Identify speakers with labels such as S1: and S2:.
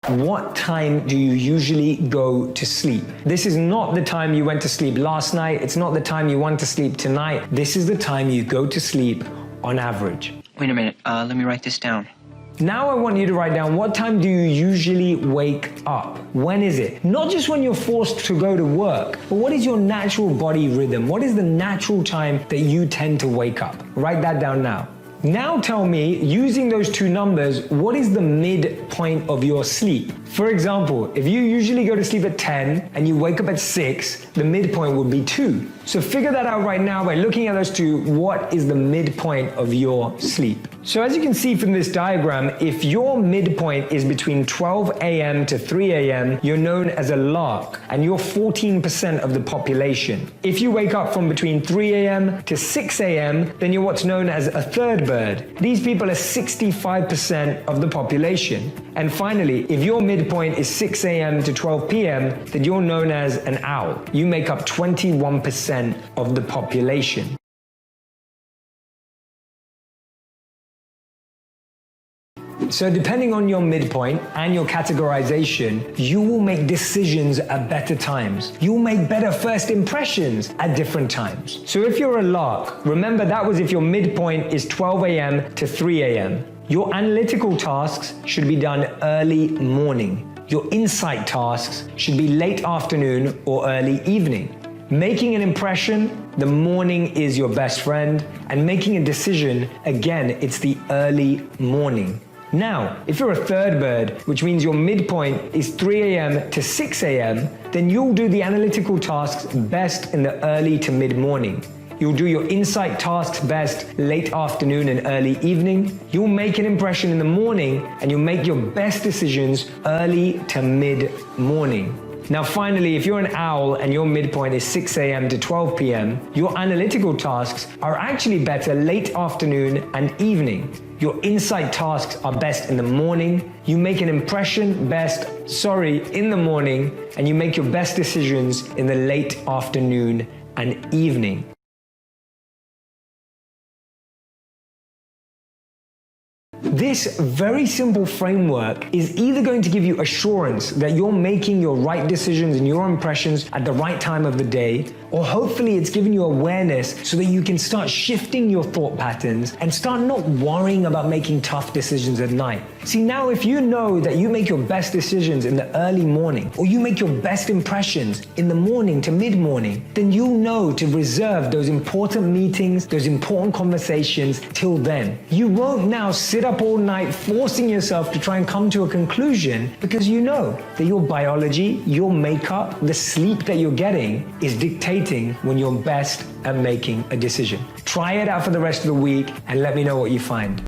S1: What time do you usually go to sleep? This is not the time you went to sleep last night. It's not the time you want to sleep tonight. This is the time you go to sleep on average.
S2: Wait a minute, let me write this down.
S1: Now I want you to write down, what time do you usually wake up? When is it? Not just when you're forced to go to work, but what is your natural body rhythm? What is the natural time that you tend to wake up? Write that down now. Now tell me, using those two numbers, what is the midpoint of your sleep? For example, if you usually go to sleep at 10 and you wake up at 6, the midpoint would be 2. So figure that out right now by looking at those two. What is the midpoint of your sleep? So as you can see from this diagram, if your midpoint is between 12 a.m. to 3 a.m., you're known as a lark, and you're 14% of the population. If you wake up from between 3 a.m. to 6 a.m., then you're what's known as a third bird. These people are 65% of the population. And finally, if your midpoint is 6 a.m. to 12 p.m., then you're known as an owl. You make up 21% of the population. So depending on your midpoint and your categorization, you will make decisions at better times. You'll make better first impressions at different times. So if you're a lark, remember that was if your midpoint is 12 a.m. to 3 a.m. Your analytical tasks should be done early morning. Your insight tasks should be late afternoon or early evening. Making an impression, the morning is your best friend, and making a decision, again, it's the early morning. Now, if you're a third bird, which means your midpoint is 3 a.m. to 6 a.m., then you'll do the analytical tasks best in the early to mid-morning. You'll do your insight tasks best late afternoon and early evening. You'll make an impression in the morning, and you'll make your best decisions early to mid-morning. Now finally, if you're an owl and your midpoint is 6 a.m. to 12 p.m., your analytical tasks are actually better late afternoon and evening. Your insight tasks are best in the morning. You make an impression best, in the morning, and you make your best decisions in the late afternoon and evening. This very simple framework is either going to give you assurance that you're making your right decisions and your impressions at the right time of the day, or hopefully it's giving you awareness so that you can start shifting your thought patterns and start not worrying about making tough decisions at night. See, now if you know that you make your best decisions in the early morning, or you make your best impressions in the morning to mid-morning, then you'll know to reserve those important meetings, those important conversations till then. You won't now sit up all night forcing yourself to try and come to a conclusion, because you know that your biology, your makeup, the sleep that you're getting is dictating when you're best at making a decision. Try it out for the rest of the week and let me know what you find.